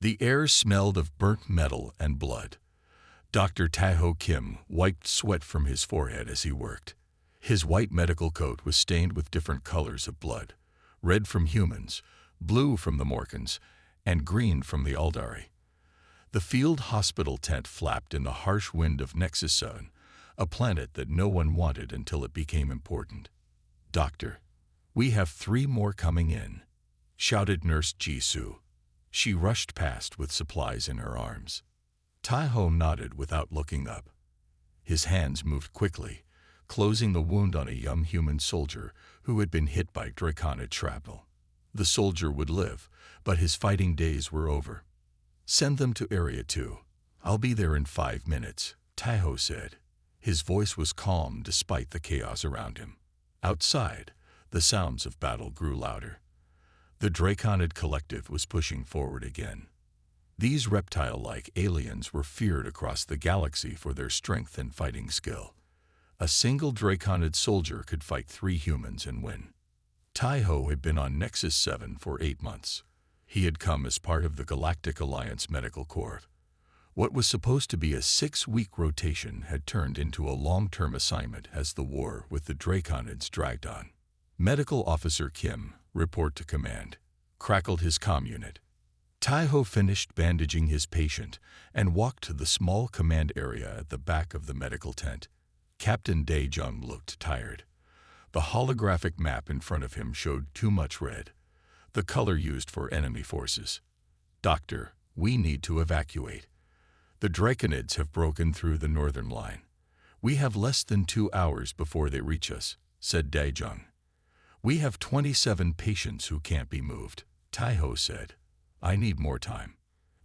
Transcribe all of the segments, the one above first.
The air smelled of burnt metal and blood. Dr. Taeho Kim wiped sweat from his forehead as he worked. His white medical coat was stained with different colors of blood: red from humans, blue from the Morkans, and green from the Aldari. The field hospital tent flapped in the harsh wind of Nexus 7, a planet that no one wanted until it became important. "Doctor, we have 3 more coming in," shouted Nurse Jisoo. She rushed past with supplies in her arms. Taeho nodded without looking up. His hands moved quickly, closing the wound on a young human soldier who had been hit by Draconid shrapnel. The soldier would live, but his fighting days were over. "Send them to Area 2. I'll be there in 5 minutes," Taeho said. His voice was calm despite the chaos around him. Outside, the sounds of battle grew louder. The Draconid collective was pushing forward again. These reptile-like aliens were feared across the galaxy for their strength and fighting skill. A single Draconid soldier could fight 3 humans and win. Taeho had been on Nexus 7 for 8 months. He had come as part of the Galactic Alliance Medical Corps. What was supposed to be a 6-week rotation had turned into a long-term assignment as the war with the Draconids dragged on. Medical Officer Kim, report to command, crackled his comm unit. Taeho finished bandaging his patient and walked to the small command area at the back of the medical tent. Captain Dae-jung looked tired. The holographic map in front of him showed too much red, the color used for enemy forces. "Doctor, we need to evacuate. The Draconids have broken through the northern line. We have less than 2 hours before they reach us," said Dae-jung. "We have 27 patients who can't be moved," Taeho said. "I need more time."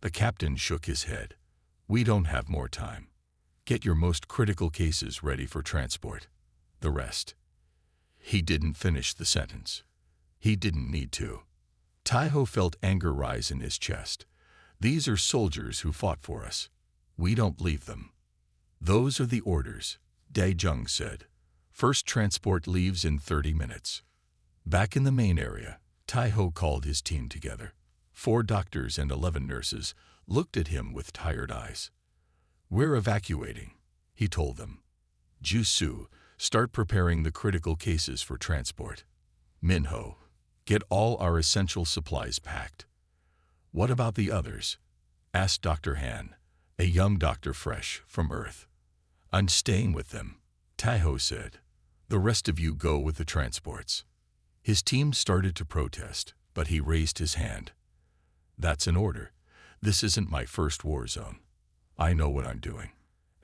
The captain shook his head. "We don't have more time. Get your most critical cases ready for transport. The rest." He didn't finish the sentence. He didn't need to. Taeho felt anger rise in his chest. "These are soldiers who fought for us. We don't leave them." "Those are the orders," Dae-jung said. "First transport leaves in 30 minutes. Back in the main area, Taeho called his team together. 4 doctors and 11 nurses looked at him with tired eyes. "We're evacuating," he told them. "Jisoo, start preparing the critical cases for transport. Minho, get all our essential supplies packed." "What about the others?" asked Dr. Han, a young doctor fresh from Earth. "I'm staying with them," Taeho said. "The rest of you go with the transports." His team started to protest, but he raised his hand. "That's an order. This isn't my first war zone. I know what I'm doing."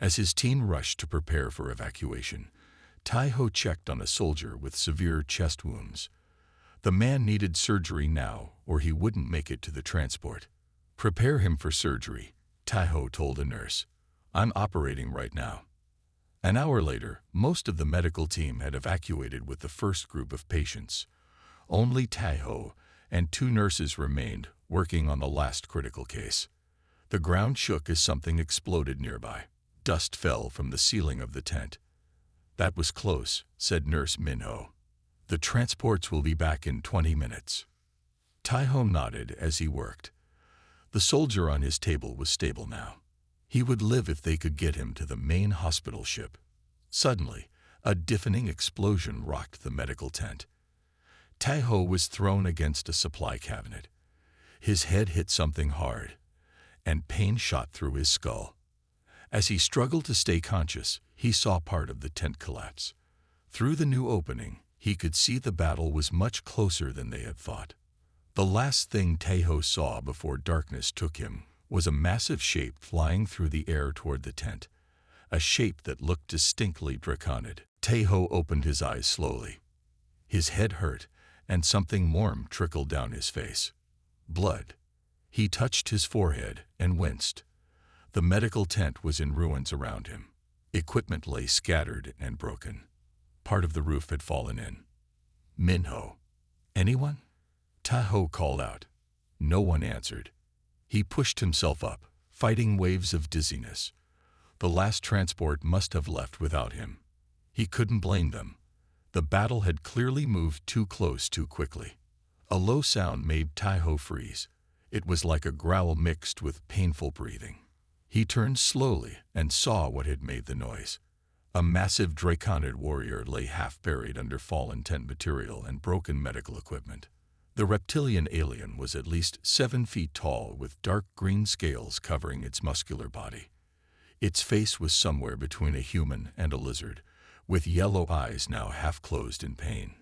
As his team rushed to prepare for evacuation, Taeho checked on a soldier with severe chest wounds. The man needed surgery now, or he wouldn't make it to the transport. "Prepare him for surgery," Taeho told a nurse. "I'm operating right now." An hour later, most of the medical team had evacuated with the first group of patients. Only Taeho and 2 nurses remained, working on the last critical case. The ground shook as something exploded nearby. Dust fell from the ceiling of the tent. "That was close," said Nurse Minho. "The transports will be back in 20 minutes." Taeho nodded as he worked. The soldier on his table was stable now. He would live if they could get him to the main hospital ship. Suddenly, a deafening explosion rocked the medical tent. Taeho was thrown against a supply cabinet. His head hit something hard, and pain shot through his skull. As he struggled to stay conscious, he saw part of the tent collapse. Through the new opening, he could see the battle was much closer than they had thought. The last thing Taeho saw before darkness took him was a massive shape flying through the air toward the tent, a shape that looked distinctly Draconid. Taeho opened his eyes slowly. His head hurt, and something warm trickled down his face. Blood. He touched his forehead and winced. The medical tent was in ruins around him. Equipment lay scattered and broken. Part of the roof had fallen in. "Minho. Anyone?" Taeho called out. No one answered. He pushed himself up, fighting waves of dizziness. The last transport must have left without him. He couldn't blame them. The battle had clearly moved too close too quickly. A low sound made Taeho freeze. It was like a growl mixed with painful breathing. He turned slowly and saw what had made the noise. A massive draconid warrior lay half-buried under fallen tent material and broken medical equipment. The reptilian alien was at least 7 feet tall with dark green scales covering its muscular body. Its face was somewhere between a human and a lizard, with yellow eyes now half-closed in pain.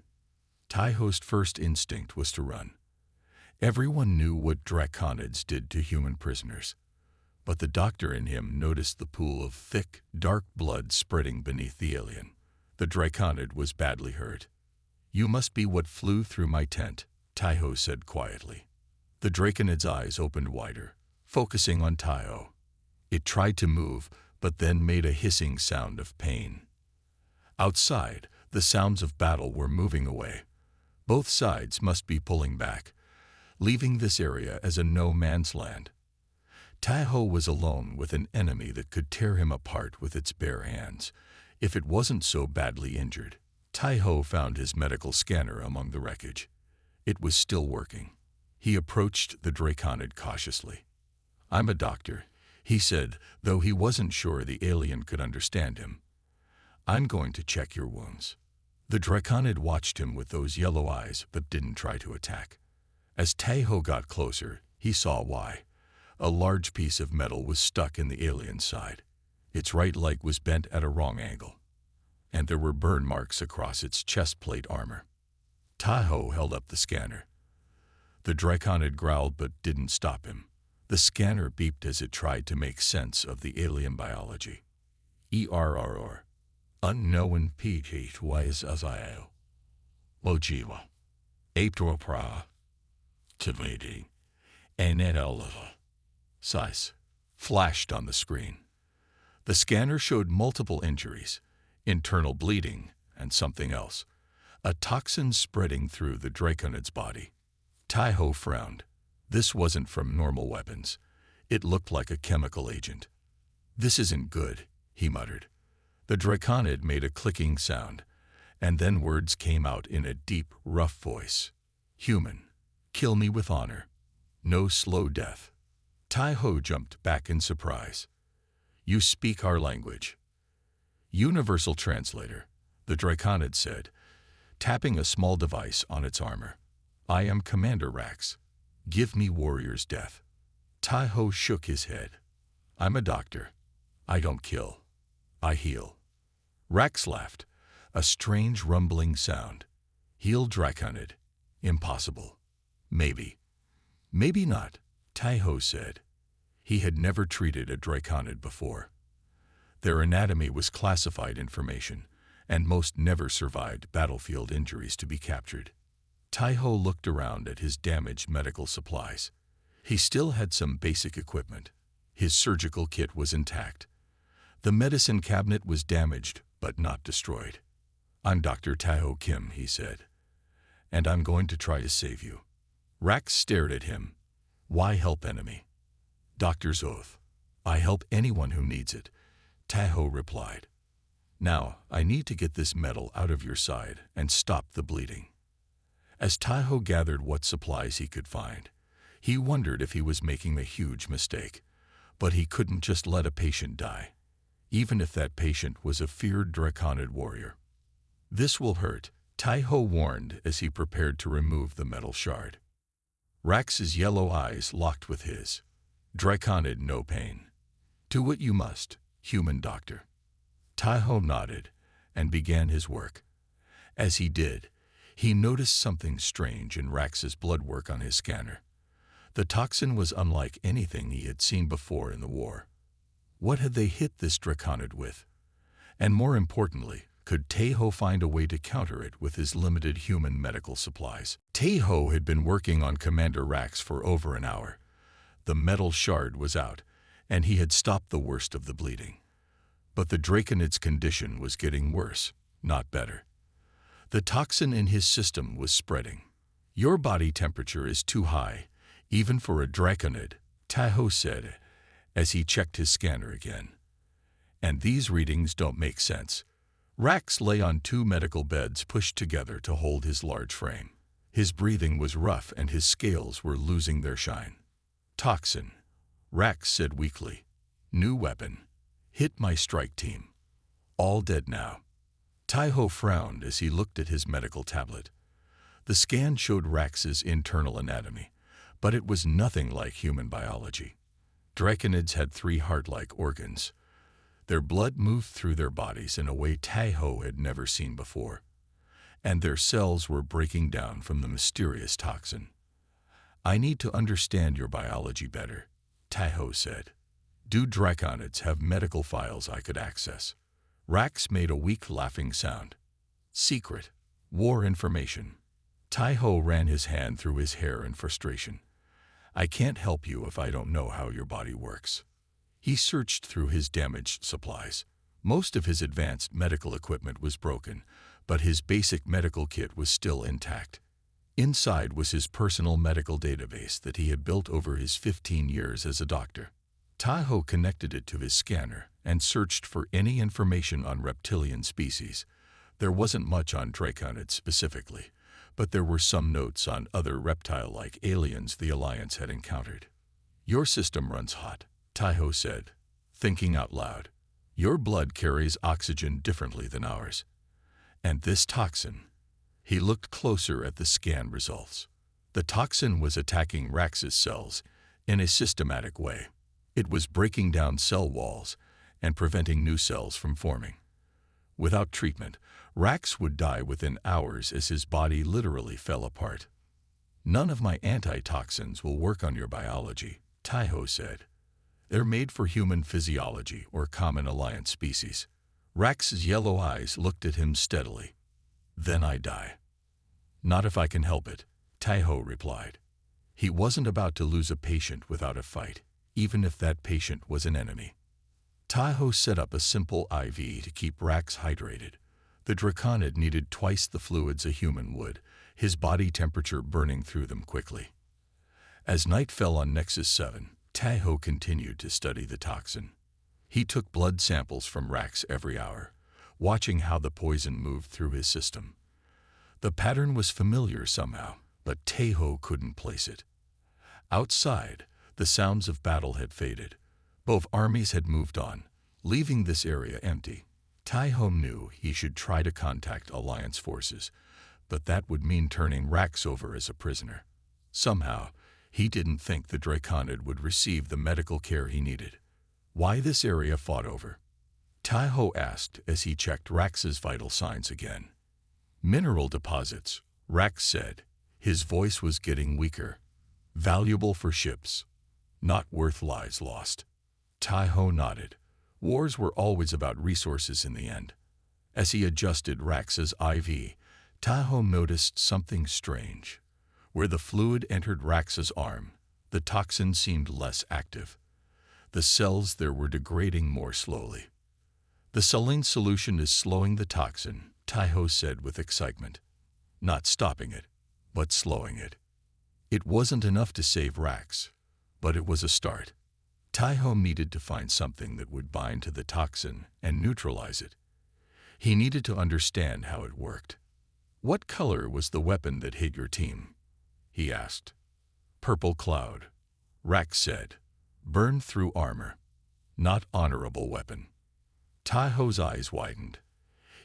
Taiho's first instinct was to run. Everyone knew what draconids did to human prisoners, but the doctor in him noticed the pool of thick, dark blood spreading beneath the alien. The draconid was badly hurt. "You must be what flew through my tent," Taiho said quietly. The draconid's eyes opened wider, focusing on Taiho. It tried to move, but then made a hissing sound of pain. Outside, the sounds of battle were moving away. Both sides must be pulling back, leaving this area as a no-man's land. Taiho was alone with an enemy that could tear him apart with its bare hands, if it wasn't so badly injured. Taiho found his medical scanner among the wreckage. It was still working. He approached the draconid cautiously. "I'm a doctor," he said, though he wasn't sure the alien could understand him. "I'm going to check your wounds." The draconid watched him with those yellow eyes but didn't try to attack. As Taiho got closer, he saw why. A large piece of metal was stuck in the alien's side. Its right leg was bent at a wrong angle, and there were burn marks across its chest plate armor. Taiho held up the scanner. The draconid growled but didn't stop him. The scanner beeped as it tried to make sense of the alien biology. "ERROR. Unknown HFY Sci-Fi. Lojiva. Aptopra. Tividi. Anetolava. Size." Flashed on the screen. The scanner showed multiple injuries, internal bleeding, and something else. A toxin spreading through the draconid's body. Taiho frowned. This wasn't from normal weapons. It looked like a chemical agent. "This isn't good," he muttered. The draconid made a clicking sound, and then words came out in a deep, rough voice. "Human, kill me with honor. No slow death." Taiho jumped back in surprise. "You speak our language." "Universal translator," the draconid said, tapping a small device on its armor. "I am Commander Rax. Give me warrior's death." Taiho shook his head. "I'm a doctor. I don't kill. I heal." Rax laughed, a strange rumbling sound. "Heal draconid? Impossible." "Maybe. Maybe not," Taiho said. He had never treated a draconid before. Their anatomy was classified information, and most never survived battlefield injuries to be captured. Taiho looked around at his damaged medical supplies. He still had some basic equipment. His surgical kit was intact. The medicine cabinet was damaged, but not destroyed. "I'm Dr. Taiho Kim," he said, "and I'm going to try to save you." Rax stared at him. "Why help enemy?" "Doctor's oath. I help anyone who needs it," Taiho replied. "Now, I need to get this metal out of your side and stop the bleeding." As Taiho gathered what supplies he could find, he wondered if he was making a huge mistake. But he couldn't just let a patient die, even if that patient was a feared draconid warrior. "This will hurt," Taiho warned as he prepared to remove the metal shard. Rax's yellow eyes locked with his. "Draconid, no pain. Do what you must, human doctor." Taiho nodded and began his work. As he did, he noticed something strange in Rax's blood work on his scanner. The toxin was unlike anything he had seen before in the war. What had they hit this draconid with? And more importantly, could Taiho find a way to counter it with his limited human medical supplies? Taiho had been working on Commander Rax for over an hour. The metal shard was out, and he had stopped the worst of the bleeding. But the draconid's condition was getting worse, not better. The toxin in his system was spreading. "Your body temperature is too high, even for a draconid," Taiho said as he checked his scanner again. "And these readings don't make sense." Rax lay on 2 medical beds pushed together to hold his large frame. His breathing was rough and his scales were losing their shine. Toxin, Rax said weakly. New weapon. Hit my strike team. All dead now. Tai-Ho frowned as he looked at his medical tablet. The scan showed Rax's internal anatomy, but it was nothing like human biology. Draconids had 3 heart-like organs. Their blood moved through their bodies in a way Tai-Ho had never seen before, and their cells were breaking down from the mysterious toxin. I need to understand your biology better, Tai-Ho said. Do Draconids have medical files I could access? Rax made a weak laughing sound. Secret. War information. Tai-Ho ran his hand through his hair in frustration. I can't help you if I don't know how your body works. He searched through his damaged supplies. Most of his advanced medical equipment was broken, but his basic medical kit was still intact. Inside was his personal medical database that he had built over his 15 years as a doctor. Tai-Ho connected it to his scanner and searched for any information on reptilian species. There wasn't much on Draconids specifically, but there were some notes on other reptile-like aliens the Alliance had encountered. Your system runs hot, Tai-Ho said, thinking out loud. Your blood carries oxygen differently than ours. And this toxin. He looked closer at the scan results. The toxin was attacking Rax's cells in a systematic way. It was breaking down cell walls and preventing new cells from forming. Without treatment, Rax would die within hours as his body literally fell apart. None of my antitoxins will work on your biology, Tai-Ho said. They're made for human physiology or common Alliance species. Rax's yellow eyes looked at him steadily. Then I die. Not if I can help it, Tai-Ho replied. He wasn't about to lose a patient without a fight, even if that patient was an enemy. Tai-Ho set up a simple IV to keep Rax hydrated. The Draconid needed twice the fluids a human would, his body temperature burning through them quickly. As night fell on Nexus 7, Tai-Ho continued to study the toxin. He took blood samples from Rax every hour, watching how the poison moved through his system. The pattern was familiar somehow, but Tai-Ho couldn't place it. Outside, the sounds of battle had faded. Both armies had moved on, leaving this area empty. Tai-Ho knew he should try to contact Alliance forces, but that would mean turning Rax over as a prisoner. Somehow, he didn't think the Draconid would receive the medical care he needed. Why this area fought over? Tai-Ho asked as he checked Rax's vital signs again. Mineral deposits, Rax said. His voice was getting weaker. Valuable for ships. Not worth lives lost. Tai-Ho nodded. Wars were always about resources in the end. As he adjusted Rax's IV, Tai-Ho noticed something strange. Where the fluid entered Rax's arm, the toxin seemed less active. The cells there were degrading more slowly. The saline solution is slowing the toxin, Tai-Ho said with excitement. Not stopping it, but slowing it. It wasn't enough to save Rax, but it was a start. Tai-Ho needed to find something that would bind to the toxin and neutralize it. He needed to understand how it worked. What color was the weapon that hit your team? He asked. Purple cloud, Rax said. Burned through armor. Not honorable weapon. Tai-Ho's eyes widened.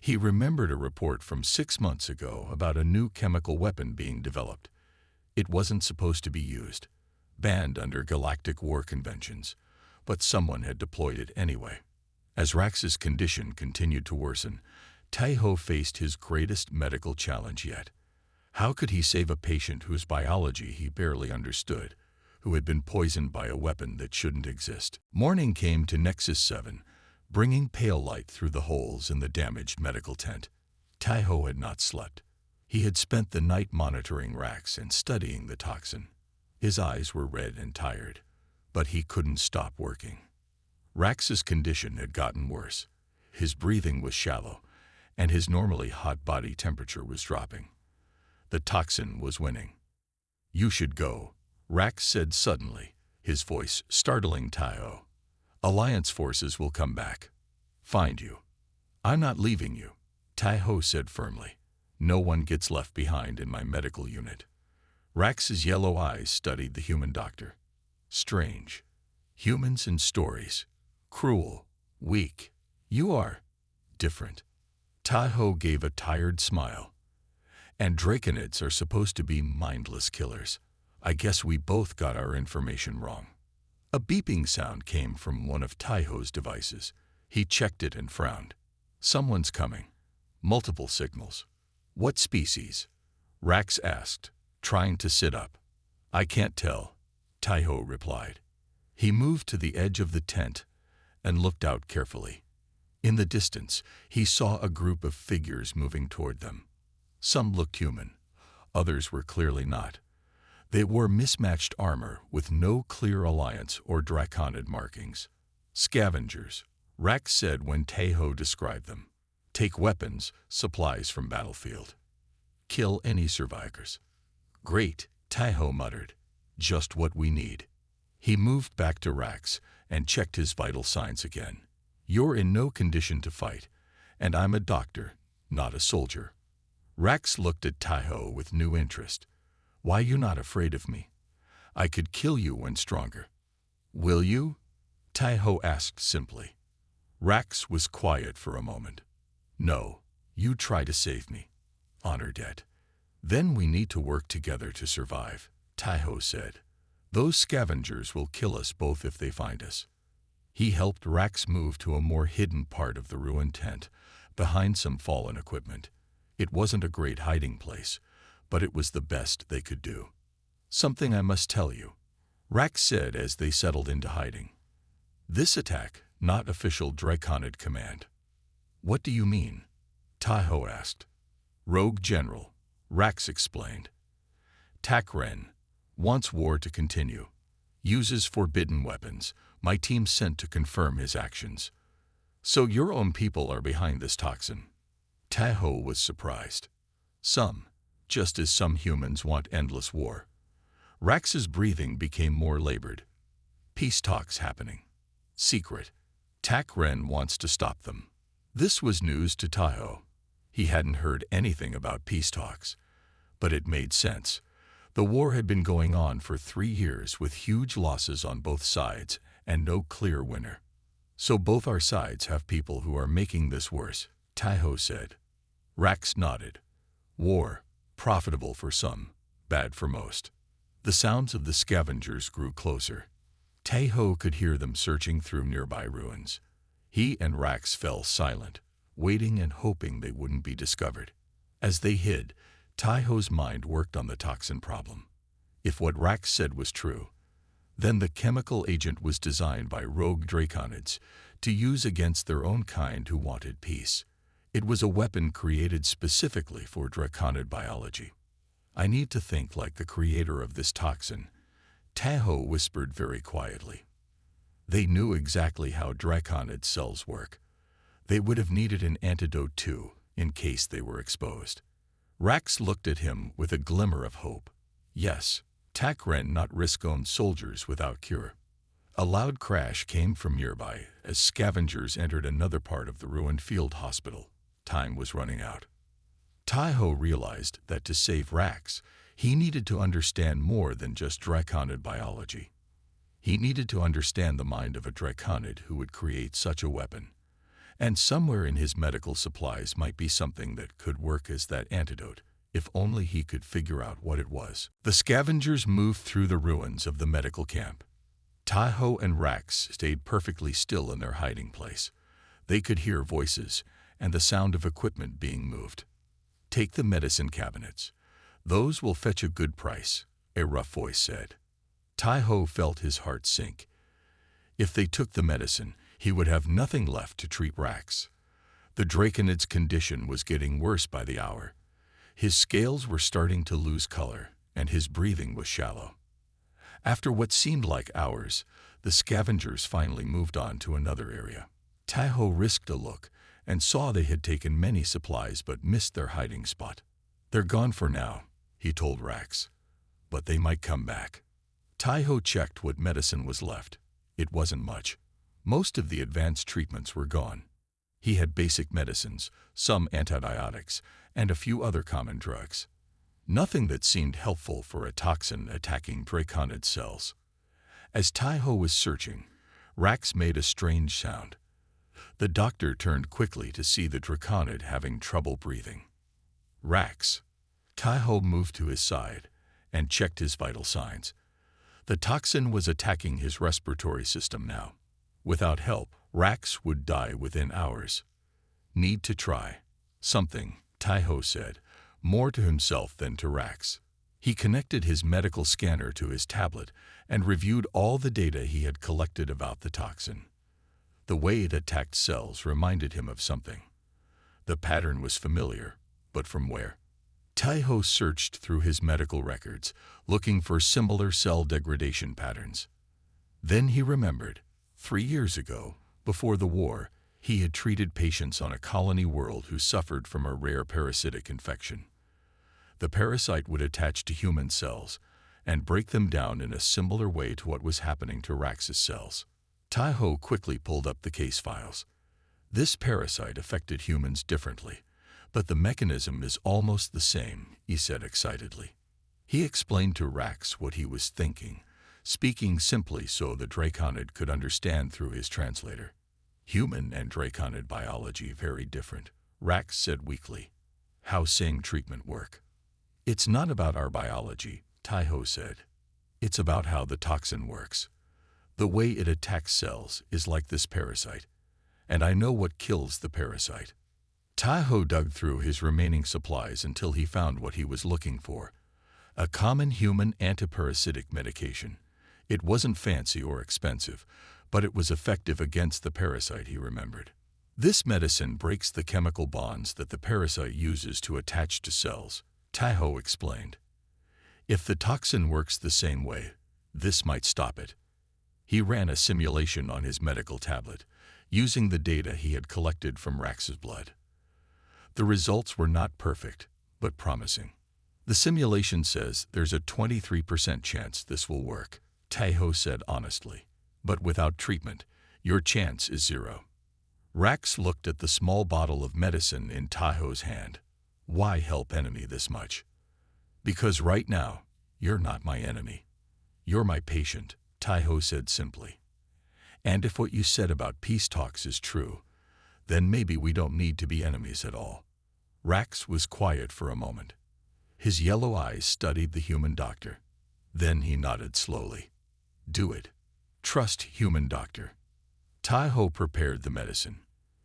He remembered a report from 6 months ago about a new chemical weapon being developed. It wasn't supposed to be used, banned under galactic war conventions, but someone had deployed it anyway. As Rax's condition continued to worsen, Tai-Ho faced his greatest medical challenge yet. How could he save a patient whose biology he barely understood, who had been poisoned by a weapon that shouldn't exist? Morning came to Nexus 7, bringing pale light through the holes in the damaged medical tent. Tai-Ho had not slept. He had spent the night monitoring Rax and studying the toxin. His eyes were red and tired, but he couldn't stop working. Rax's condition had gotten worse. His breathing was shallow, and his normally hot body temperature was dropping. The toxin was winning. You should go, Rax said suddenly, his voice startling Tai-Ho. Alliance forces will come back. Find you. I'm not leaving you, Tai-Ho said firmly. No one gets left behind in my medical unit. Rax's yellow eyes studied the human doctor. strange. Humans in stories. Cruel. Weak. You are different. Tai-Ho gave a tired smile. And draconids are supposed to be mindless killers. I guess we both got our information wrong. A beeping sound came from one of Tai-Ho's devices. He checked it and frowned. Someone's coming. Multiple signals. What species? Rax asked, trying to sit up. I can't tell, Tai-Ho replied. He moved to the edge of the tent and looked out carefully. In the distance, he saw a group of figures moving toward them. Some looked human. Others were clearly not. They wore mismatched armor with no clear alliance or draconid markings. Scavengers, Rax said when Tai-Ho described them. Take weapons, supplies from battlefield. Kill any survivors. Great, Tai-Ho muttered. Just what we need. He moved back to Rax and checked his vital signs again. You're in no condition to fight, and I'm a doctor, not a soldier. Rax looked at Tai-Ho with new interest. Why you not afraid of me? I could kill you when stronger. Will you? Tai-Ho asked simply. Rax was quiet for a moment. No, you try to save me. Honor debt. Then we need to work together to survive, Tai-Ho said. Those scavengers will kill us both if they find us. He helped Rax move to a more hidden part of the ruined tent, behind some fallen equipment. It wasn't a great hiding place, but it was the best they could do. Something I must tell you, Rax said as they settled into hiding. This attack, not official Draconid command. What do you mean? Tai-Ho asked. Rogue General, Rax explained. Takren wants war to continue. Uses forbidden weapons. My team sent to confirm his actions. So your own people are behind this toxin. Tai-Ho was surprised. Some, just as some humans want endless war. Rax's breathing became more labored. Peace talks happening. Secret. Takren wants to stop them. This was news to Tai-Ho. He hadn't heard anything about peace talks. But it made sense. The war had been going on for 3 years with huge losses on both sides and no clear winner. So both our sides have people who are making this worse, Tai-Ho said. Rax nodded. War, profitable for some, bad for most. The sounds of the scavengers grew closer. Tai-Ho could hear them searching through nearby ruins. He and Rax fell silent, waiting and hoping they wouldn't be discovered. As they hid, Tai-Ho's mind worked on the toxin problem. If what Rax said was true, then the chemical agent was designed by rogue draconids to use against their own kind who wanted peace. It was a weapon created specifically for draconid biology. I need to think like the creator of this toxin, Tai-Ho whispered very quietly. They knew exactly how draconid cells work. They would have needed an antidote too, in case they were exposed. Rax looked at him with a glimmer of hope. Yes, Takren not risk own soldiers without cure. A loud crash came from nearby as scavengers entered another part of the ruined field hospital. Time was running out. Tai-Ho realized that to save Rax, he needed to understand more than just draconid biology. He needed to understand the mind of a draconid who would create such a weapon. And somewhere in his medical supplies might be something that could work as that antidote, if only he could figure out what it was. The scavengers moved through the ruins of the medical camp. Tai-Ho and Rax stayed perfectly still in their hiding place. They could hear voices and the sound of equipment being moved. Take the medicine cabinets. Those will fetch a good price, a rough voice said. Tai-Ho felt his heart sink. If they took the medicine, he would have nothing left to treat Rax. The draconid's condition was getting worse by the hour. His scales were starting to lose color, and his breathing was shallow. After what seemed like hours, the scavengers finally moved on to another area. Tai-Ho risked a look and saw they had taken many supplies but missed their hiding spot. They're gone for now, he told Rax, but they might come back. Tai-Ho checked what medicine was left. It wasn't much. Most of the advanced treatments were gone. He had basic medicines, some antibiotics, and a few other common drugs. Nothing that seemed helpful for a toxin attacking draconid cells. As Taiho was searching, Rax made a strange sound. The doctor turned quickly to see the draconid having trouble breathing. Rax. Taiho moved to his side and checked his vital signs. The toxin was attacking his respiratory system now. Without help, Rax would die within hours. Need to try something, Taiho said, more to himself than to Rax. He connected his medical scanner to his tablet and reviewed all the data he had collected about the toxin. The way it attacked cells reminded him of something. The pattern was familiar, but from where? Taiho searched through his medical records, looking for similar cell degradation patterns. Then he remembered, 3 years ago, before the war, he had treated patients on a colony world who suffered from a rare parasitic infection. The parasite would attach to human cells and break them down in a similar way to what was happening to Rax's cells. Taiho quickly pulled up the case files. This parasite affected humans differently, but the mechanism is almost the same, he said excitedly. He explained to Rax what he was thinking, speaking simply so the draconid could understand through his translator. Human and draconid biology very different, Rax said weakly. How's saying treatment work? It's not about our biology, Taiho said. It's about how the toxin works. The way it attacks cells is like this parasite, and I know what kills the parasite. Taiho dug through his remaining supplies until he found what he was looking for, a common human antiparasitic medication. It wasn't fancy or expensive, but it was effective against the parasite, he remembered. This medicine breaks the chemical bonds that the parasite uses to attach to cells, Taiho explained. If the toxin works the same way, this might stop it. He ran a simulation on his medical tablet, using the data he had collected from Rax's blood. The results were not perfect, but promising. The simulation says there's a 23% chance this will work, Taiho said honestly. But without treatment, your chance is 0. Rax looked at the small bottle of medicine in Taiho's hand. Why help enemy this much? Because right now, you're not my enemy. You're my patient, Taiho said simply. And if what you said about peace talks is true, then maybe we don't need to be enemies at all. Rax was quiet for a moment. His yellow eyes studied the human doctor. Then he nodded slowly. Do it. Trust human doctor. Taiho prepared the medicine.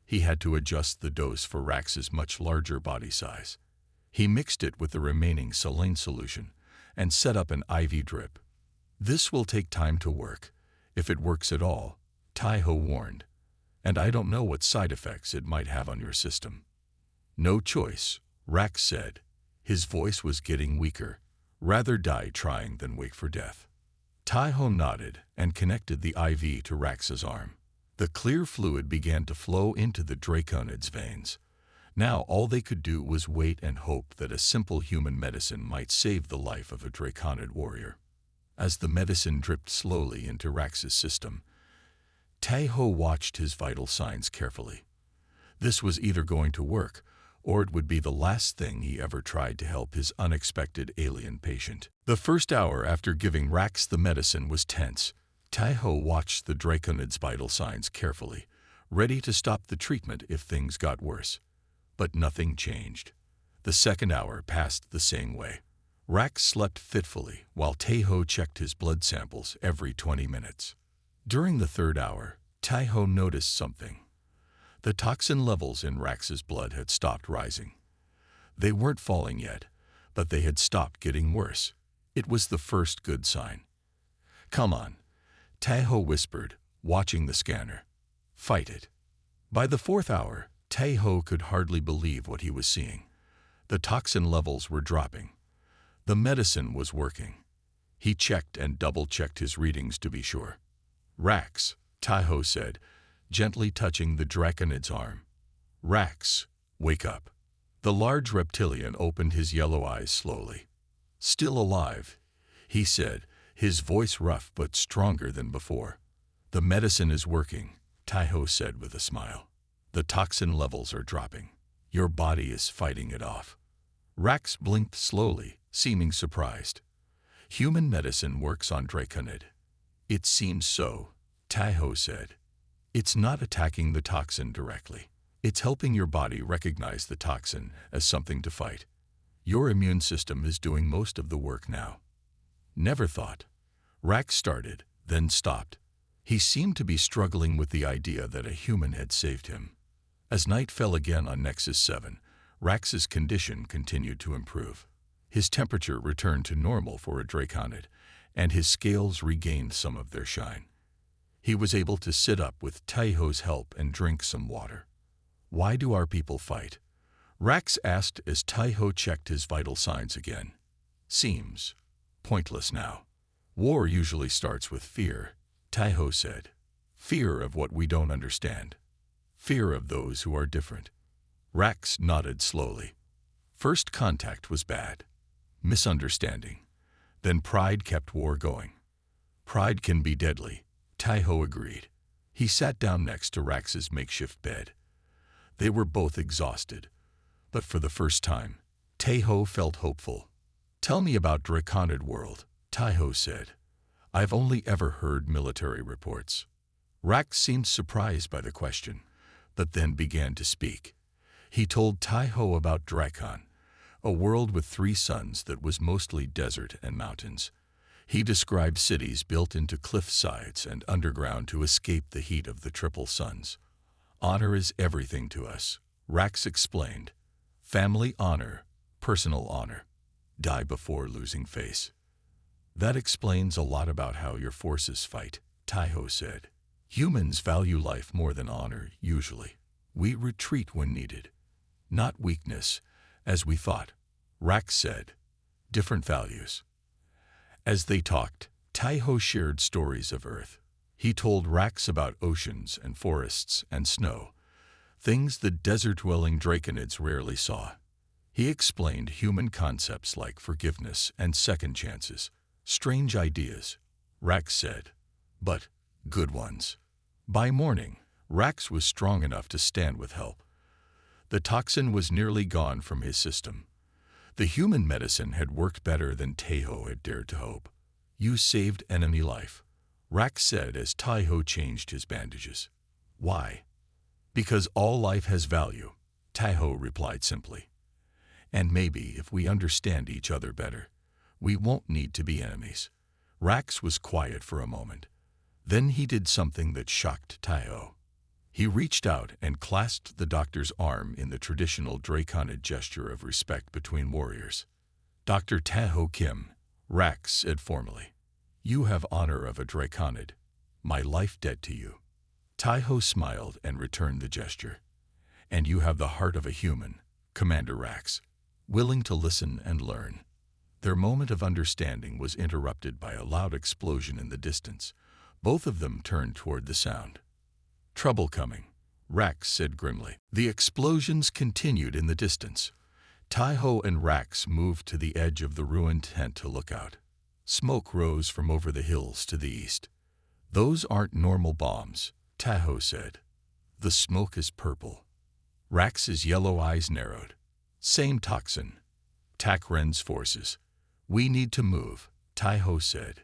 He had to adjust the dose for Rax's much larger body size. He mixed it with the remaining saline solution and set up an IV drip. This will take time to work, if it works at all, Taiho warned. And I don't know what side effects it might have on your system. No choice, Rax said. His voice was getting weaker. Rather die trying than wait for death. Taiho nodded and connected the IV to Rax's arm. The clear fluid began to flow into the draconid's veins. Now all they could do was wait and hope that a simple human medicine might save the life of a draconid warrior. As the medicine dripped slowly into Rax's system, Taiho watched his vital signs carefully. This was either going to work, or it would be the last thing he ever tried to help his unexpected alien patient. The first hour after giving Rax the medicine was tense. Taiho watched the draconid's vital signs carefully, ready to stop the treatment if things got worse. But nothing changed. The second hour passed the same way. Rax slept fitfully while Taiho checked his blood samples every 20 minutes. During the third hour, Taiho noticed something. The toxin levels in Rax's blood had stopped rising. They weren't falling yet, but they had stopped getting worse. It was the first good sign. Come on, Taiho whispered, watching the scanner. Fight it. By the fourth hour, Taiho could hardly believe what he was seeing. The toxin levels were dropping. The medicine was working. He checked and double-checked his readings to be sure. Rax, Taiho said, gently touching the draconid's arm. Rax, wake up. The large reptilian opened his yellow eyes slowly. Still alive, he said, his voice rough but stronger than before. The medicine is working, Taiho said with a smile. The toxin levels are dropping. Your body is fighting it off. Rax blinked slowly, seeming surprised. Human medicine works on draconid. It seems so, Taiho said. It's not attacking the toxin directly. It's helping your body recognize the toxin as something to fight. Your immune system is doing most of the work now. Never thought. Rax started, then stopped. He seemed to be struggling with the idea that a human had saved him. As night fell again on Nexus 7, Rax's condition continued to improve. His temperature returned to normal for a draconid, and his scales regained some of their shine. He was able to sit up with Taiho's help and drink some water. Why do our people fight? Rax asked as Taiho checked his vital signs again. Seems pointless now. War usually starts with fear, Taiho said. Fear of what we don't understand. Fear of those who are different. Rax nodded slowly. First contact was bad. Misunderstanding. Then pride kept war going. Pride can be deadly, Taiho agreed. He sat down next to Rax's makeshift bed. They were both exhausted. But for the first time, Taiho felt hopeful. Tell me about Draconid world, Taiho said. I've only ever heard military reports. Rax seemed surprised by the question, but then began to speak. He told Taiho about Drakon, a world with 3 suns that was mostly desert and mountains. He described cities built into cliff sides and underground to escape the heat of the triple suns. Honor is everything to us, Rax explained. Family honor, personal honor. Die before losing face. That explains a lot about how your forces fight, Taiho said. Humans value life more than honor, usually. We retreat when needed. Not weakness, as we thought, Rax said. Different values. As they talked, Taiho shared stories of Earth. He told Rax about oceans and forests and snow, things the desert-dwelling draconids rarely saw. He explained human concepts like forgiveness and second chances. Strange ideas, Rax said, but good ones. By morning, Rax was strong enough to stand with help. The toxin was nearly gone from his system. The human medicine had worked better than Taiho had dared to hope. You saved enemy life, Rax said as Taiho changed his bandages. Why? Because all life has value, Taiho replied simply. And maybe if we understand each other better, we won't need to be enemies. Rax was quiet for a moment. Then he did something that shocked Taiho. He reached out and clasped the doctor's arm in the traditional draconid gesture of respect between warriors. Dr. Taiho Kim, Rax said formally. You have honor of a draconid. My life debt to you. Taiho smiled and returned the gesture. And you have the heart of a human, Commander Rax, willing to listen and learn. Their moment of understanding was interrupted by a loud explosion in the distance. Both of them turned toward the sound. Trouble coming, Rax said grimly. The explosions continued in the distance. Taiho and Rax moved to the edge of the ruined tent to look out. Smoke rose from over the hills to the east. Those aren't normal bombs, Taiho said. The smoke is purple. Rax's yellow eyes narrowed. Same toxin. Takren's forces. We need to move, Taiho said.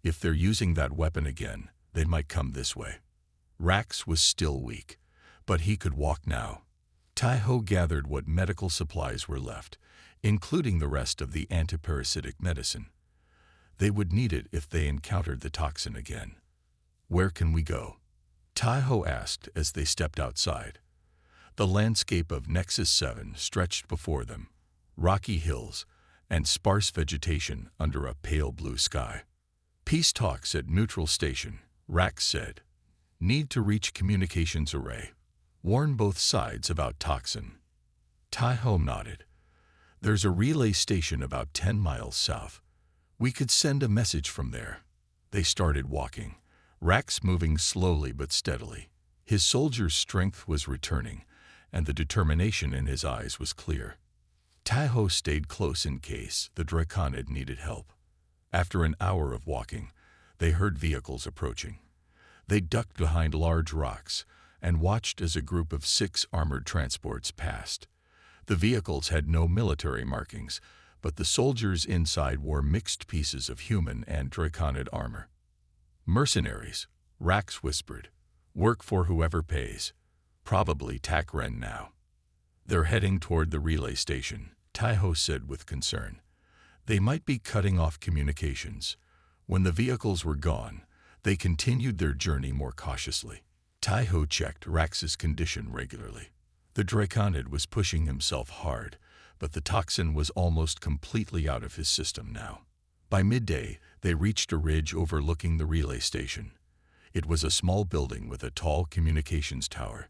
If they're using that weapon again, they might come this way. Rax was still weak, but he could walk now. Taiho gathered what medical supplies were left, including the rest of the antiparasitic medicine. They would need it if they encountered the toxin again. Where can we go? Taiho asked as they stepped outside. The landscape of Nexus 7 stretched before them, rocky hills and sparse vegetation under a pale blue sky. Peace talks at neutral station, Rax said. Need to reach communications array. Warn both sides about toxin. Taiho nodded. There's a relay station about 10 miles south. We could send a message from there. They started walking, Rax moving slowly but steadily. His soldier's strength was returning, and the determination in his eyes was clear. Taiho stayed close in case the draconid needed help. After an hour of walking, they heard vehicles approaching. They ducked behind large rocks and watched as a group of 6 armored transports passed. The vehicles had no military markings, but the soldiers inside wore mixed pieces of human and draconid armor. Mercenaries, Rax whispered. Work for whoever pays. Probably Takren now. They're heading toward the relay station, Taiho said with concern. They might be cutting off communications. When the vehicles were gone, they continued their journey more cautiously. Taiho checked Rax's condition regularly. The Draconid was pushing himself hard, but the toxin was almost completely out of his system now. By midday, they reached a ridge overlooking the relay station. It was a small building with a tall communications tower.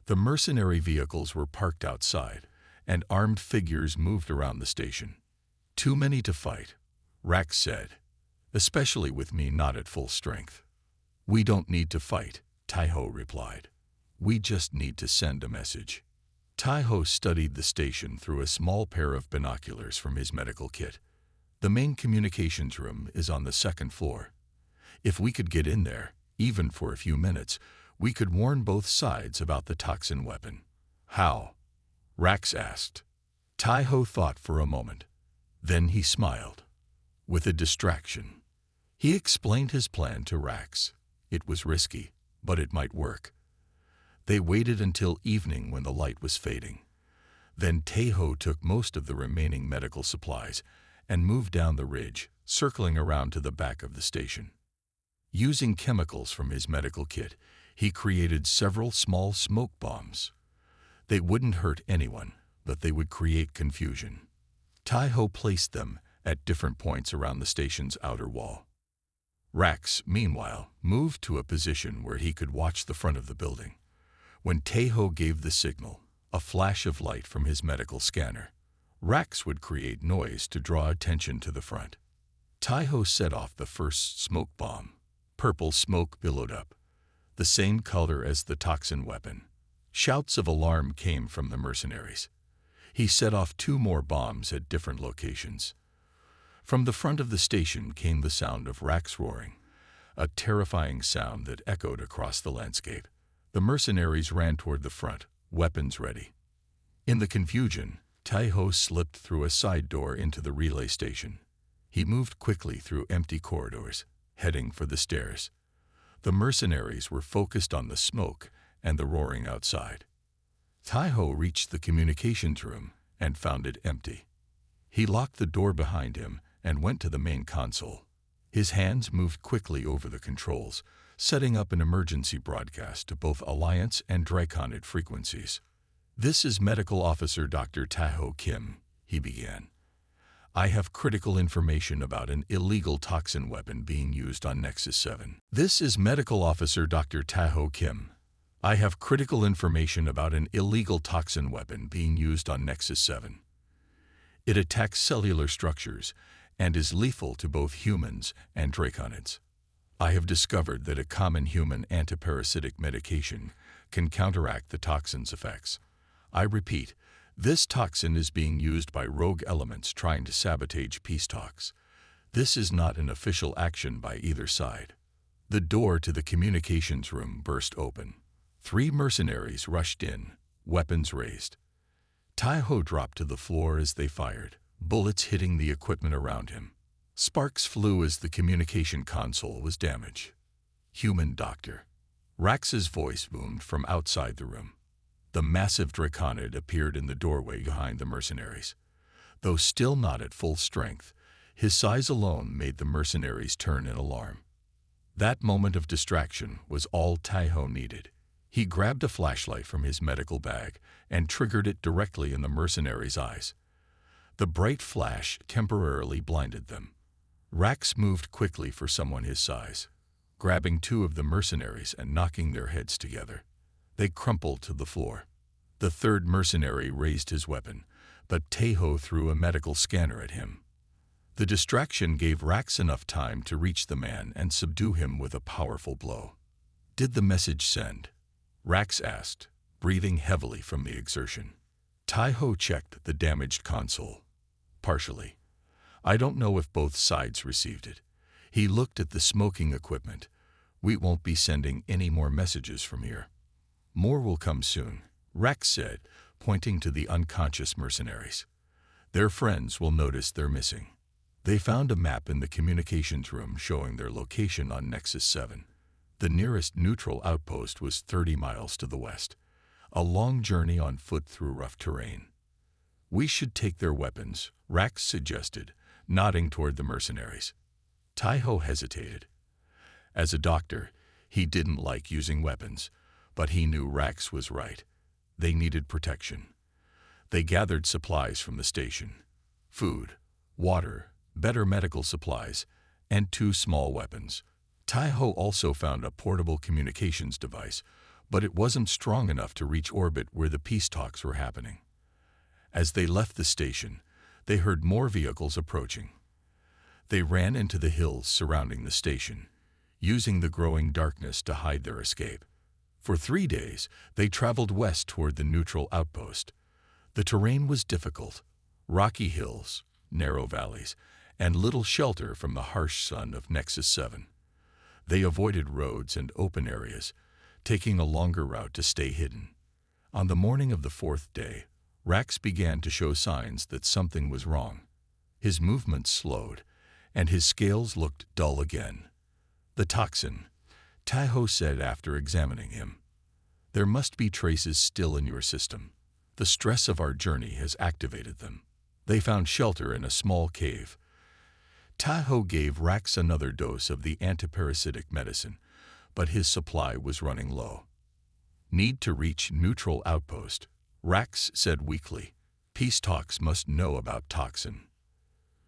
The mercenary vehicles were parked outside, and armed figures moved around the station. Too many to fight, Rax said, especially with me not at full strength. We don't need to fight, Taiho replied. We just need to send a message. Taiho studied the station through a small pair of binoculars from his medical kit. The main communications room is on the second floor. If we could get in there, even for a few minutes, we could warn both sides about the toxin weapon. How? Rax asked. Taiho thought for a moment. Then he smiled. With a distraction. He explained his plan to Rax. It was risky, but it might work. They waited until evening when the light was fading. Then Taiho took most of the remaining medical supplies and moved down the ridge, circling around to the back of the station. Using chemicals from his medical kit, he created several small smoke bombs. They wouldn't hurt anyone, but they would create confusion. Taiho placed them at different points around the station's outer wall. Rax, meanwhile, moved to a position where he could watch the front of the building. When Taiho gave the signal, a flash of light from his medical scanner, Rax would create noise to draw attention to the front. Taiho set off the first smoke bomb. Purple smoke billowed up, the same color as the toxin weapon. Shouts of alarm came from the mercenaries. He set off 2 more bombs at different locations. From the front of the station came the sound of Rax roaring, a terrifying sound that echoed across the landscape. The mercenaries ran toward the front, weapons ready. In the confusion, Taiho slipped through a side door into the relay station. He moved quickly through empty corridors, heading for the stairs. The mercenaries were focused on the smoke and the roaring outside. Taiho reached the communications room and found it empty. He locked the door behind him and went to the main console. His hands moved quickly over the controls, setting up an emergency broadcast to both Alliance and Draconid frequencies. This is Medical Officer Dr. Taiho Kim, he began. I have critical information about an illegal toxin weapon being used on Nexus 7. This is Medical Officer Dr. Taiho Kim. I have critical information about an illegal toxin weapon being used on Nexus 7. It attacks cellular structures and is lethal to both humans and Draconids. I have discovered that a common human antiparasitic medication can counteract the toxin's effects. I repeat, this toxin is being used by rogue elements trying to sabotage peace talks. This is not an official action by either side. The door to the communications room burst open. 3 mercenaries rushed in, weapons raised. Taiho dropped to the floor as they fired, bullets hitting the equipment around him. Sparks flew as the communication console was damaged. Human doctor. Rax's voice boomed from outside the room. The massive Draconid appeared in the doorway behind the mercenaries. Though still not at full strength, his size alone made the mercenaries turn in alarm. That moment of distraction was all Taiho needed. He grabbed a flashlight from his medical bag and triggered it directly in the mercenaries' eyes. The bright flash temporarily blinded them. Rax moved quickly for someone his size, grabbing 2 of the mercenaries and knocking their heads together. They crumpled to the floor. The 3rd mercenary raised his weapon, but Taiho threw a medical scanner at him. The distraction gave Rax enough time to reach the man and subdue him with a powerful blow. Did the message send? Rax asked, breathing heavily from the exertion. Taiho checked the damaged console. Partially. I don't know if both sides received it. He looked at the smoking equipment. We won't be sending any more messages from here. More will come soon, Rax said, pointing to the unconscious mercenaries. Their friends will notice they're missing. They found a map in the communications room showing their location on Nexus 7. The nearest neutral outpost was 30 miles to the west, a long journey on foot through rough terrain. We should take their weapons, Rax suggested, nodding toward the mercenaries. Tai-Ho hesitated. As a doctor, he didn't like using weapons, but he knew Rax was right. They needed protection. They gathered supplies from the station: food, water, better medical supplies, and 2 small weapons. Tai-Ho also found a portable communications device, but it wasn't strong enough to reach orbit where the peace talks were happening. As they left the station, they heard more vehicles approaching. They ran into the hills surrounding the station, using the growing darkness to hide their escape. For 3 days, they traveled west toward the neutral outpost. The terrain was difficult: rocky hills, narrow valleys, and little shelter from the harsh sun of Nexus 7. They avoided roads and open areas, taking a longer route to stay hidden. On the morning of the 4th day, Rax began to show signs that something was wrong. His movements slowed, and his scales looked dull again. "The toxin," Tai-Ho said after examining him. "There must be traces still in your system. The stress of our journey has activated them." They found shelter in a small cave. Tai-Ho gave Rax another dose of the antiparasitic medicine, but his supply was running low. "Need to reach neutral outpost," Rax said weakly. "Peace talks must know about toxin."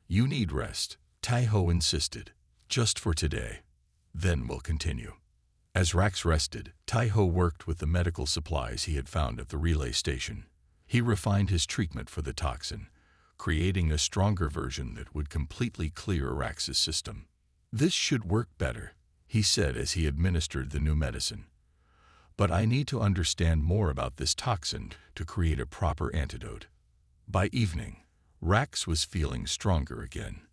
"You need rest," Tai-Ho insisted. "Just for today. Then we'll continue." As Rax rested, Tai-Ho worked with the medical supplies he had found at the relay station. He refined his treatment for the toxin, creating a stronger version that would completely clear Rax's system. "This should work better," he said as he administered the new medicine. "But I need to understand more about this toxin to create a proper antidote." By evening, Rax was feeling stronger again.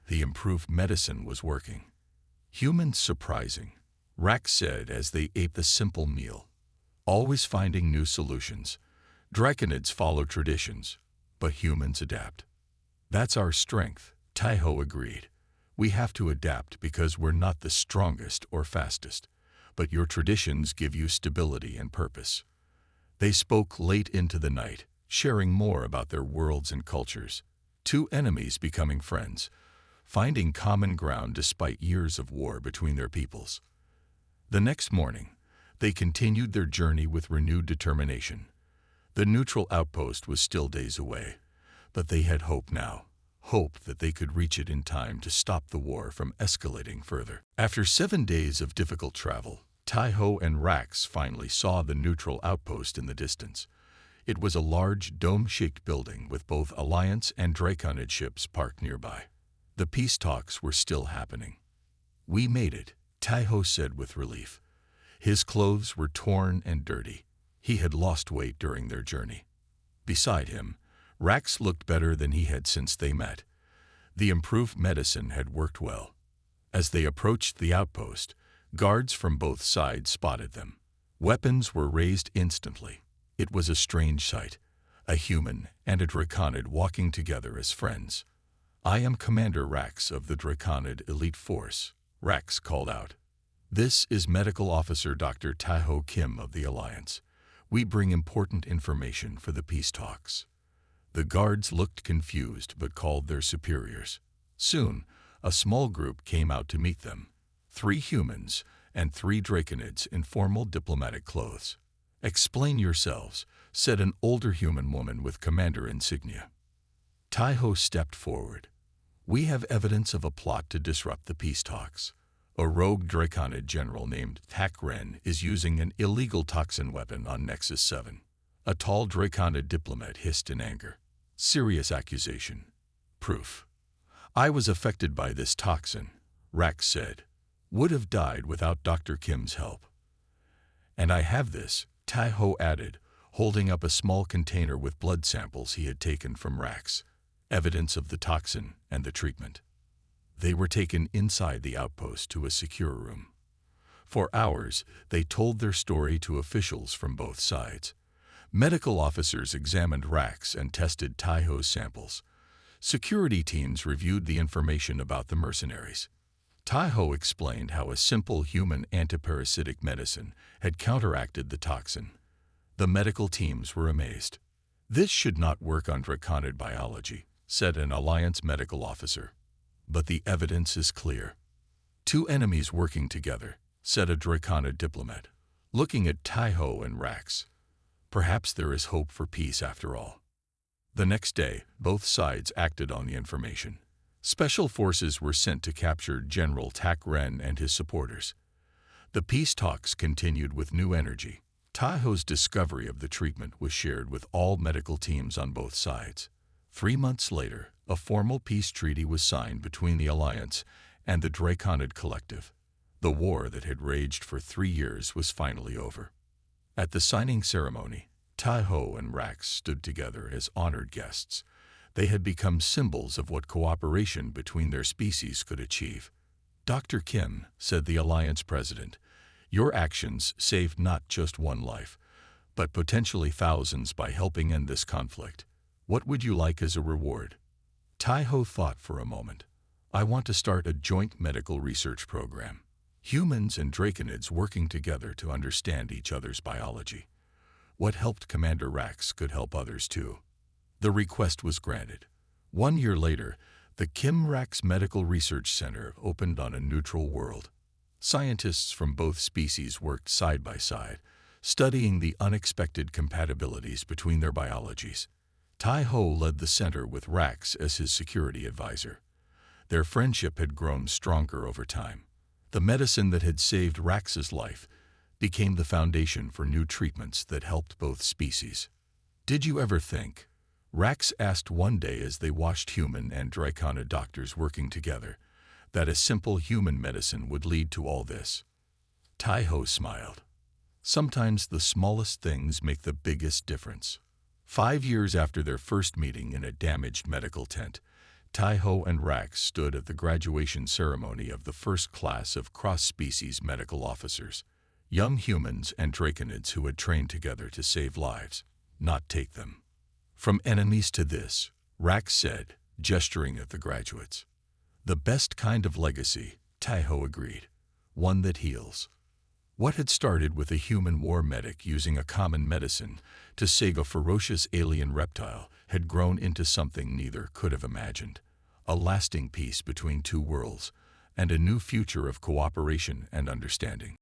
The improved medicine was working. "Humans surprising," Rax said as they ate the simple meal. "Always finding new solutions. Draconids follow traditions, but humans adapt." "That's our strength," Tai-Ho agreed. "We have to adapt because we're not the strongest or fastest, but your traditions give you stability and purpose." They spoke late into the night, sharing more about their worlds and cultures. 2 enemies becoming friends, finding common ground despite years of war between their peoples. The next morning, they continued their journey with renewed determination. The neutral outpost was still days away, but they had hope now. Hope that they could reach it in time to stop the war from escalating further. After 7 days of difficult travel, Tai-Ho and Rax finally saw the neutral outpost in the distance. It was a large, dome-shaped building with both Alliance and Draconid ships parked nearby. The peace talks were still happening. "We made it," Tai-Ho said with relief. His clothes were torn and dirty. He had lost weight during their journey. Beside him, Rax looked better than he had since they met. The improved medicine had worked well. As they approached the outpost, guards from both sides spotted them. Weapons were raised instantly. It was a strange sight, a human and a Draconid walking together as friends. "I am Commander Rax of the Draconid Elite Force," Rax called out. "This is Medical Officer Dr. Tai-Ho Kim of the Alliance. We bring important information for the peace talks." The guards looked confused but called their superiors. Soon, a small group came out to meet them: 3 humans and 3 Draconids in formal diplomatic clothes. "Explain yourselves," said an older human woman with commander insignia. Tai-Ho stepped forward. "We have evidence of a plot to disrupt the peace talks. A rogue Draconid general named Tak Ren is using an illegal toxin weapon on Nexus 7. A tall Draconid diplomat hissed in anger. "Serious accusation. Proof." "I was affected by this toxin," Rax said. "Would have died without Dr. Kim's help." "And I have this," Tai-Ho added, holding up a small container with blood samples he had taken from Rax. Evidence of the toxin and the treatment. They were taken inside the outpost to a secure room. For hours, they told their story to officials from both sides. Medical officers examined Rax and tested Tai-Ho's samples. Security teams reviewed the information about the mercenaries. Taiho explained how a simple human antiparasitic medicine had counteracted the toxin. The medical teams were amazed. "This should not work on Draconid biology," said an Alliance medical officer. "But the evidence is clear." "Two enemies working together," said a Draconid diplomat, looking at Taiho and Rax. "Perhaps there is hope for peace after all." The next day, both sides acted on the information. Special forces were sent to capture General Tak Ren and his supporters. The peace talks continued with new energy. Taiho's discovery of the treatment was shared with all medical teams on both sides. 3 months later, a formal peace treaty was signed between the Alliance and the Draconid Collective. The war that had raged for 3 years was finally over. At the signing ceremony, Taiho and Rax stood together as honored guests. They had become symbols of what cooperation between their species could achieve. "Dr. Kim," said the Alliance president, "your actions saved not just one life, but potentially thousands by helping end this conflict. What would you like as a reward?" Taiho thought for a moment. "I want to start a joint medical research program. Humans and Draconids working together to understand each other's biology. What helped Commander Rax could help others too." The request was granted. 1 year later, the Kim Rax Medical Research Center opened on a neutral world. Scientists from both species worked side by side, studying the unexpected compatibilities between their biologies. Taiho led the center with Rax as his security advisor. Their friendship had grown stronger over time. The medicine that had saved Rax's life became the foundation for new treatments that helped both species. "Did you ever think," Rax asked one day as they watched human and Draconid doctors working together, "that a simple human medicine would lead to all this?" Taiho smiled. "Sometimes the smallest things make the biggest difference." 5 years after their first meeting in a damaged medical tent, Taiho and Rax stood at the graduation ceremony of the first class of cross-species medical officers, young humans and Draconids who had trained together to save lives, not take them. "From enemies to this," Rax said, gesturing at the graduates. "The best kind of legacy," Taiho agreed, "one that heals." What had started with a human war medic using a common medicine to save a ferocious alien reptile had grown into something neither could have imagined: a lasting peace between two worlds and a new future of cooperation and understanding.